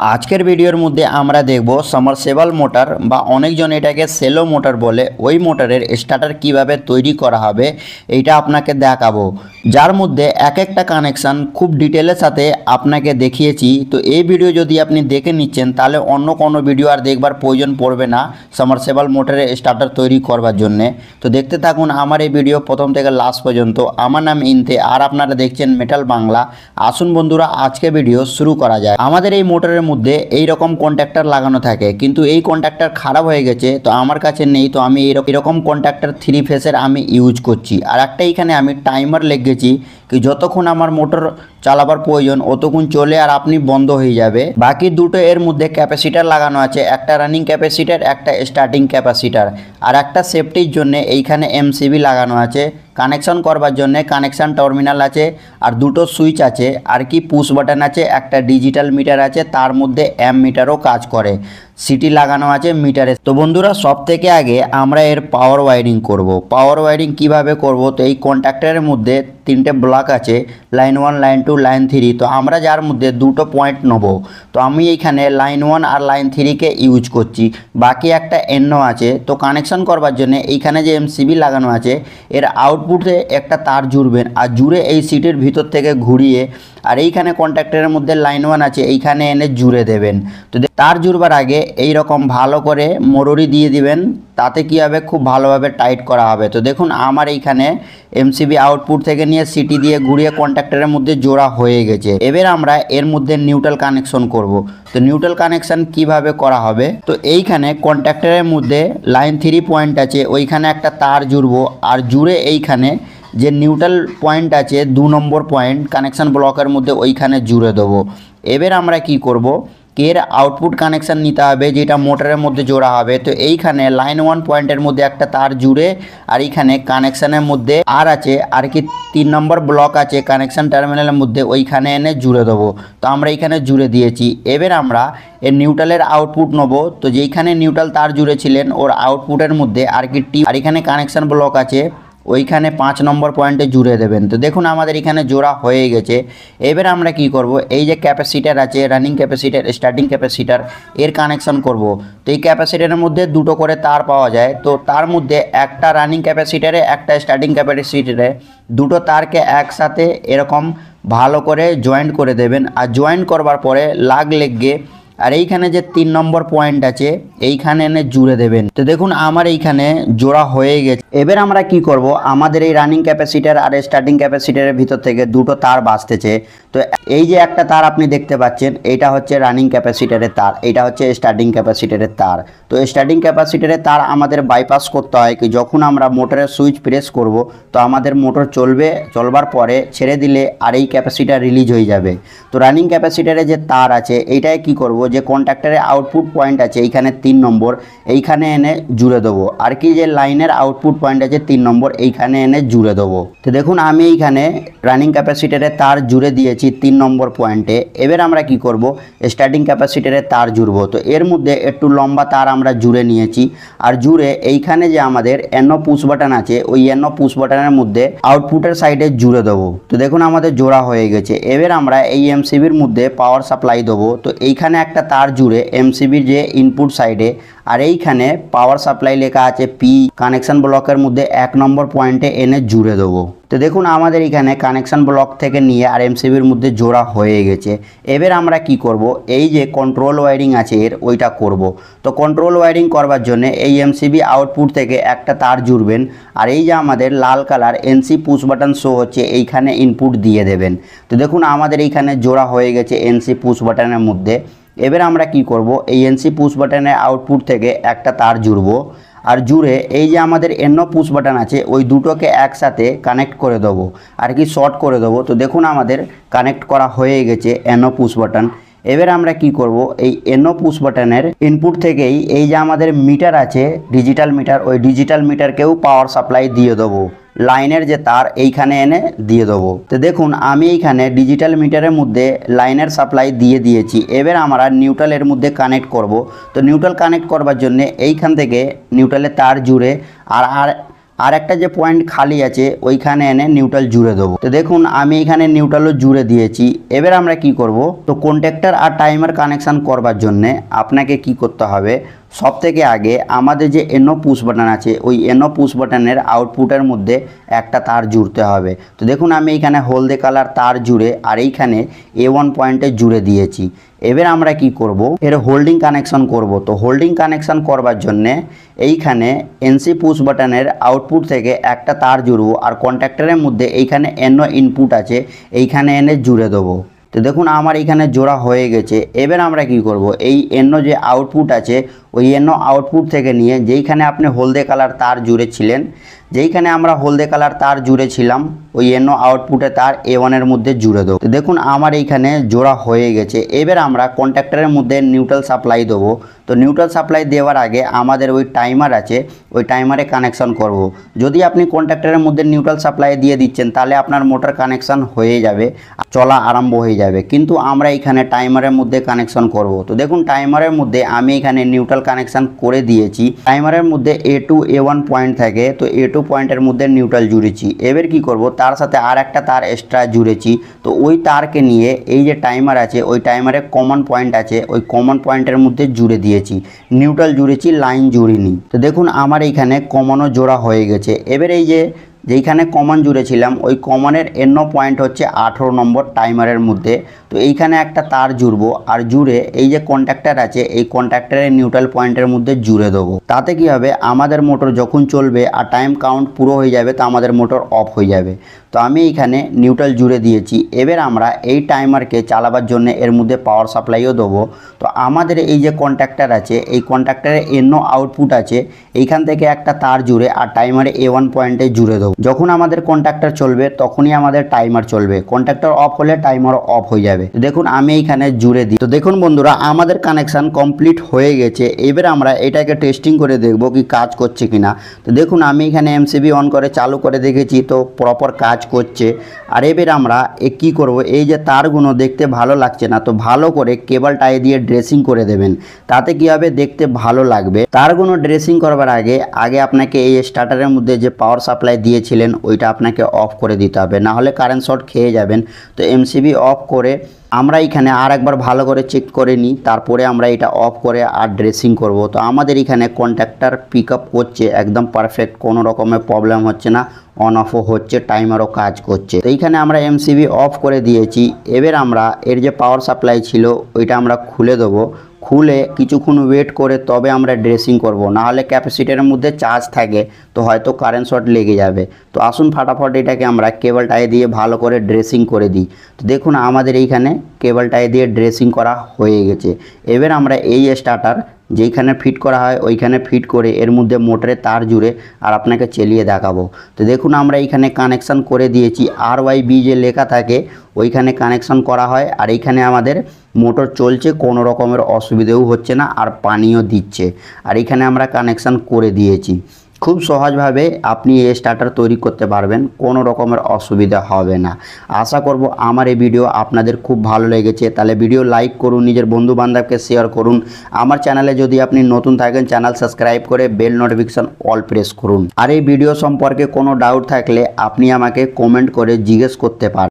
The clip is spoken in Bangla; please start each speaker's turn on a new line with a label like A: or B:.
A: আজকের ভিডিওর মধ্যে আমরা দেখব সাবমার্সিবল মোটর বা অনেকজন এটাকে সেলো মোটর বলে ওই মোটরের স্টার্টার কিভাবে তৈরি করা হবে এইটা আপনাকে দেখাবো, যার মধ্যে এক একটা কানেকশান খুব ডিটেলের সাথে আপনাকে দেখিয়েছি। তো এই ভিডিও যদি আপনি দেখে নিচ্ছেন তাহলে অন্য কোনো ভিডিও আর দেখবার প্রয়োজন পড়বে না সাবমার্সিবল মোটরের স্টার্টার তৈরি করবার জন্যে। তো দেখতে থাকুন আমার এই ভিডিও প্রথম থেকে লাস্ট পর্যন্ত। আমার নাম ইনতে আর আপনারা দেখছেন মেটাল বাংলা। আসুন বন্ধুরা আজকে ভিডিও শুরু করা যায়। আমাদের এই মোটরের মধ্যে এই রকম কন্ট্যাক্টর লাগানো থাকে, কিন্তু এই কন্ট্যাক্টর খারাপ হয়ে গেছে, তো আমার কাছে নেই। তো আমি এরকম কন্ট্যাক্টর 3 ফেসের আমি ইউজ করছি। আর একটা এখানে আমি টাইমার লেগেছি কি যতক্ষণ আমার মোটর চালাবার প্রয়োজন অতক্ষণ চলে আর আপনি বন্ধ হয়ে যাবে। বাকি দুটো এর মধ্যে ক্যাপাসিটার লাগানো আছে, একটা রানিং ক্যাপাসিটার, একটা স্টার্টিং ক্যাপাসিটার, আর একটা সেফটির জন্য এইখানে এমসিবি লাগানো আছে। কানেকশন করবার জন্য কানেকশন টার্মিনাল আছে, আর দুটো সুইচ আছে, আর কি পুশ বাটন আছে, একটা ডিজিটাল মিটার আছে, তার মধ্যে অ্যাম্প মিটারও কাজ করে, সিটি লাগানো আছে মিটারে। তো বন্ধুরা সব থেকে আগে আমরা এর পাওয়ার ওয়ারিং করব। পাওয়ার ওয়ারিং কিভাবে করব? তো এই কন্ট্যাক্টরের মধ্যে 3টে ব্লক আছে, লাইন 1, লাইন 2, লাইন 3। তো আমরা যার মধ্যে দুটো পয়েন্ট নেব। তো আমি এইখানে লাইন 1 আর লাইন 3কে ইউজ করছি, বাকি একটা এনও আছে। তো কানেকশন করবার জন্য এইখানে যে এমসিবি লাগানো আছে এর আউটপুটে একটা তার জুড়বেন, আর জুড়ে এই সিটের ভিতর থেকে ঘুরিয়ে আর এইখানে কন্ট্যাক্টরের মধ্যে লাইন 1 আছে এইখানে এনে জুড়ে দেবেন। তো তার জুড়বার আগে এই রকম ভালো করে মরুরি দিয়ে দিবেন, তাতে কি হবে খুব ভালোভাবে টাইট করা হবে। তো দেখুন আমার এইখানে এমসিবি আউটপুট থেকে নিয়ে সিটি দিয়ে ঘুরিয়ে কন্ট্যাক্টরের মধ্যে জোড়া হয়ে গেছে। এবার আমরা এর মধ্যে নিউট্রাল কানেকশন করব। তো নিউট্রাল কানেকশন কিভাবে করা হবে? তো এইখানে কন্ট্যাক্টরের মধ্যে লাইন 3 পয়েন্ট আছে, ওইখানে একটা তার জুড়বো, আর জুড়ে এইখানে যে নিউট্রাল পয়েন্ট আছে 2 নম্বর পয়েন্ট কানেকশান ব্লকের মধ্যে ওইখানে জুড়ে দেবো। এবার আমরা কি করব, এর আউটপুট কানেকশান নিতে হবে যেটা মোটরের মধ্যে জোড়া হবে। তো এইখানে লাইন 1 পয়েন্টের মধ্যে একটা তার জুড়ে আর এইখানে কানেকশানের মধ্যে আর আছে, আর কি 3 নম্বর ব্লক আছে কানেকশান টার্মিনালের মধ্যে, ওইখানে এনে জুড়ে দেবো। তো আমরা এইখানে জুড়ে দিয়েছি। এবার আমরা এর নিউট্রালের আউটপুট নেবো। তো যেইখানে নিউট্রাল তার জুড়েছিলেন ওর আউটপুটের মধ্যে আর কি আর এখানে কানেকশান ব্লক আছে ওইখানে 5 নম্বর পয়েন্টে জুড়ে দেবেন। তো দেখুন আমাদের এখানে জোড়া হয়ে গেছে। এবার আমরা কি করব, এই যে ক্যাপাসিটার আছে রানিং ক্যাপাসিটার, স্টার্টিং ক্যাপাসিটার, এর কানেকশন করব। তো এই ক্যাপাসিটারের মধ্যে দুটো করে তার পাওয়া যায়। তো তার মধ্যে একটা রানিং ক্যাপাসিটারে একটা স্টার্টিং ক্যাপাসিটারে দুটো তারকে একসাথে এরকম ভালো করে জয়েন্ট করে দেবেন। আর জয়েন্ট করবার পরে লেগে আর এইখানে যে 3 নম্বর পয়েন্ট আছে এইখানে এনে জুড়ে দেবেন। তো দেখুন আমার এইখানে জোড়া হয়ে গেছে। এবার আমরা কি করব, আমাদের এই রানিং ক্যাপাসিটার আর স্টার্টিং ক্যাপাসিটারের ভিতর থেকে দুটো তার বাঁচতেছে। তো এই যে একটা তার আপনি দেখতে পাচ্ছেন এটা হচ্ছে রানিং ক্যাপাসিটারের তার, এটা হচ্ছে স্টার্টিং ক্যাপাসিটারের তার। তো স্টার্টিং ক্যাপাসিটারের তার আমাদের বাইপাস করতে হয় কি যখন আমরা মোটরের সুইচ প্রেস করব তো আমাদের মোটর চলবার পরে ছেড়ে দিলে আর এই ক্যাপাসিটার রিলিজ হয়ে যাবে। তো রানিং ক্যাপাসিটারে যে তার আছে এইটাই কি করব, যে কন্ট্যাক্টরের আউটপুট পয়েন্ট আছে এইখানে 3 নম্বর এইখানে এনে জুড়ে দেবো, আর কি যে লাইনের আউটপুট পয়েন্ট আছে 3 নম্বর এইখানে এনে জুড়ে দেবো। তো দেখুন আমি এইখানে রানিং ক্যাপাসিটারে তার জুড়ে দিয়েছি 3 নম্বর পয়েন্টে। এবার আমরা কি করব, স্টার্টিং ক্যাপাসিটারে তার জুড়বো। তো এর মধ্যে একটু লম্বা তার আমরা জুড়ে নিয়েছি, আর জুড়ে এইখানে যে আমাদের এনো পুশ বাটন আছে ওই এনো পুশ বাটনের মধ্যে আউটপুটের সাইডে জুড়ে দেবো। তো দেখুন আমাদের জোড়া হয়ে গেছে। এবার আমরা এই এমসিবির মধ্যে পাওয়ার সাপ্লাই দেবো। তো এইখানে একটা তার জুড়ে এমসিবির যে ইনপুট সাইডে আর এইখানে পাওয়ার সাপ্লাই লেখা আছে পি কানেকশন ব্লকের মধ্যে 1 নম্বর পয়েন্টে এনে জুড়ে দেবো। তো দেখুন আমাদের এখানে কানেকশন ব্লক থেকে নিয়ে আর এমসিবির মধ্যে জোড়া হয়ে গেছে। এবার আমরা কি করব, এই যে কন্ট্রোল ওয়্যারিং আছে এর ওইটা করব। তো কন্ট্রোল ওয়্যারিং করবার জন্য এই এমসিবি আউটপুট থেকে একটা তার জুড়বেন, আর এই যে আমাদের লাল colour NC push button show হচ্ছে এইখানে ইনপুট দিয়ে দেবেন। তো দেখুন আমাদের এইখানে জোড়া হয়ে গেছে এনসি পুশ বাটনের মধ্যে। এবার আমরা কি করব, এই এনসি পুশ বাটনের আউটপুট থেকে একটা তার জুড়বো, আর জুড়ে এই যে আমাদের এনো পুশ বাটন আছে ওই দুটোকে একসাথে কানেক্ট করে দেবো, আর কি শর্ট করে দেবো। তো দেখুন আমাদের কানেক্ট করা হয়ে গেছে এনো পুশ বাটন। এবার আমরা কি করব, এই এনো পুশ বাটনের ইনপুট থেকেই এই যে আমাদের মিটার আছে ডিজিটাল মিটার, ওই ডিজিটাল মিটারকেও পাওয়ার সাপ্লাই দিয়ে দেবো, লাইনের যে তার এইখানে এনে দিয়ে দেবো। তো দেখুন আমি এইখানে ডিজিটাল মিটারের মধ্যে লাইনের সাপ্লাই দিয়ে দিয়েছি। এবার আমরা নিউট্রালের মধ্যে কানেক্ট করব। তো নিউট্রাল কানেক্ট করবার জন্য এইখান থেকে নিউট্রালের তার জুড়ে আর আর একটা যে পয়েন্ট খালি আছে ওইখানে এনে নিউট্রাল জুড়ে দেবো। তো দেখুন আমি এখানে নিউট্রালও জুড়ে দিয়েছি। এবার আমরা কি করব, তো কন্ট্যাক্টর আর টাইমার কানেকশান করবার জন্যে আপনাকে কি করতে হবে, সব থেকে আগে আমাদের যে এনো পুশ বাটন আছে ওই এনো পুশ বাটনের আউটপুটের মধ্যে একটা তার জুড়তে হবে। তো দেখুন আমি এখানে হলদে কালার তার জুড়ে আর এইখানে A1 পয়েন্টে জুড়ে দিয়েছি। এবার আমরা কি করব, এর হোল্ডিং কানেকশন করব। তো হোল্ডিং কানেকশন করবার জন্যে এইখানে এনসি পুশ বাটনের আউটপুট থেকে একটা তার জুড়বো আর কন্ট্যাক্টরের মধ্যে এইখানে এনো ইনপুট আছে এইখানে এনে জুড়ে দেবো। তো দেখুন আমার এইখানে জোড়া হয়ে গেছে। এবার আমরা কি করব, এই এনো যে আউটপুট আছে ওই এনো আউটপুট থেকে নিয়ে যেইখানে আপনি হলদে কালার তার জুড়েছিলেন, যেইখানে আমরা হলদে কালার তার জুড়েছিলাম ওই এনো আউটপুটে তার A1 এর মধ্যে জুড়ে দেবো। তো দেখুন আমার এইখানে জোড়া হয়ে গেছে। এবার আমরা কন্ট্যাক্টরের মধ্যে নিউট্রাল সাপ্লাই দেবো। তো নিউট্রাল সাপ্লাই দেওয়ার আগে আমাদের ওই টাইমার আছে ওই টাইমারে কানেকশন করব। যদি আপনি কন্ট্যাক্টরের মধ্যে নিউট্রাল সাপ্লাই দিয়ে দিচ্ছেন তাহলে আপনার মোটর কানেকশন হয়ে যাবে, চলা আরম্ভ হয়ে যাবে। কিন্তু আমরা এখানে টাইমারের মধ্যে কানেকশন করব। তো দেখুন টাইমারের মধ্যে আমি এখানে নিউট্রাল কানেকশন করে দিয়েছি। টাইমারের মধ্যে A2 A1 পয়েন্ট থাকে, তো A2 পয়েন্টের মধ্যে নিউট্রাল জুড়েছি। এবার কি করব, তার সাথে আর একটা তার এক্সট্রা জুড়েছি। তো ওই তারকে নিয়ে এই যে টাইমার আছে ওই টাইমারে কমন পয়েন্ট আছে ওই কমন পয়েন্টের মধ্যে জুড়ে দিয়েছি, নিউট্রাল জুড়েছি, লাইন জুড়িনি। তো দেখুন আমার এইখানে কমনও জোড়া হয়ে গেছে। এবার এই যে যেইখানে কমন জুড়েছিলাম ওই কমনের এনো পয়েন্ট হচ্ছে 18 নম্বর টাইমারের মধ্যে। তো এইখানে একটা তার জুড়বো আর জুড়ে এই যে কন্ট্যাক্টর আছে এই কন্ট্যাক্টরের নিউট্রাল পয়েন্টের মধ্যে জুড়ে দেবো। তাতে কি হবে, আমাদের মোটর যখন চলবে আর টাইম কাউন্ট পুরো হয়ে যাবে তো আমাদের মোটর অফ হয়ে যাবে। তো আমি এইখানে নিউট্রাল জুড়ে দিয়েছি। এবার আমরা এই টাইমারকে চালাবার জন্য এর মধ্যে পাওয়ার সাপ্লাইও দেবো। তো আমাদের এই যে কন্ট্যাক্টর আছে এই কন্ট্যাক্টরের এনো আউটপুট আছে এইখান থেকে একটা তার জুড়ে আর টাইমারে A1 পয়েন্টে জুড়ে দেবো। যখন আমাদের কন্ট্যাক্টর চলবে তখনই আমাদের টাইমার চলবে, কন্ট্যাক্টর অফ হলে টাইমারও অফ হয়ে যাবে। দেখুন আমি এইখানে জুড়ে দিই। তো দেখুন বন্ধুরা আমাদের কানেকশান কমপ্লিট হয়ে গেছে। এবার আমরা এটাকে টেস্টিং করে দেখব কি কাজ করছে কিনা। তো দেখুন আমি এখানে MCB অন করে চালু করে দেখেছি, তো প্রপার কাজ করছে। আর এবার আমরা কি করব, এই যে তারগুলো দেখতে ভালো লাগছে না, তো ভালো করে কেবল টাই দিয়ে ড্রেসিং করে দেবেন, তাতে কি হবে দেখতে ভালো লাগবে। তারগুলো ড্রেসিং করবার আগে আপনাকে এই স্টার্টারের মধ্যে যে পাওয়ার সাপ্লাই দিয়েছিলেন ওইটা আপনাকে অফ করে দিতে হবে, না হলে কারেন্ট শর্ট খেয়ে যাবেন। তো MCB অফ করে আমরা এখানে আর একবার ভালো করে চেক করে নিই, তারপরে আমরা এটা অফ করে আর ড্রেসিং করব। তো আমাদের এখানে কন্ট্যাক্টর পিক আপ করছে একদম পারফেক্ট, কোনো রকমের প্রবলেম হচ্ছে না, অন অফও হচ্ছে, টাইমারও কাজ করছে। তো এইখানে আমরা MCB অফ করে দিয়েছি। এবার আমরা এর যে পাওয়ার সাপ্লাই ছিল ওইটা আমরা খুলে দেবো। খুলে কিছুক্ষণ ওয়েট করে তবে আমরা ড্রেসিং করব, না হলে ক্যাপাসিটারের মধ্যে চার্জ থাকে তো হয়তো কারেন্ট শর্ট লেগে যাবে। তো আসুন ফাটাফট এটাকে আমরা কেবল টাই দিয়ে ভালো করে ড্রেসিং করে দিই। তো দেখুন আমাদের এইখানে কেবল টাই দিয়ে ড্রেসিং করা হয়ে গেছে। এবার আমরা এই স্টার্টার যেইখানে ফিট করা হয় ওইখানে ফিট করে এর মধ্যে মোটরের তার জুড়ে আর আপনাকে চালিয়ে দেখাবো। তো দেখুন আমরা এইখানে কানেকশান করে দিয়েছি, RYB যে লেখা থাকে ওইখানে কানেকশান করা হয়। আর এইখানে আমাদের মোটর চলছে, কোনো রকমের অসুবিধেও হচ্ছে না আর পানিও দিচ্ছে। আর এইখানে আমরা কানেকশান করে দিয়েছি। খুব সহজভাবে আপনি এই স্টার্টার তৈরি করতে পারবেন, কোনো রকমের অসুবিধা হবে না। আশা করব আমার এই ভিডিও আপনাদের খুব ভালো লেগেছে। তাহলে ভিডিও লাইক করুন, নিজের বন্ধু বান্ধবকে শেয়ার করুন। আমার চ্যানেলে যদি আপনি নতুন থাকেন চ্যানেল সাবস্ক্রাইব করে বেল নোটিফিকেশন অল প্রেস করুন। আর এই ভিডিও সম্পর্কে কোনো ডাউট থাকলে আপনি আমাকে কমেন্ট করে জিজ্ঞেস করতে পারেন।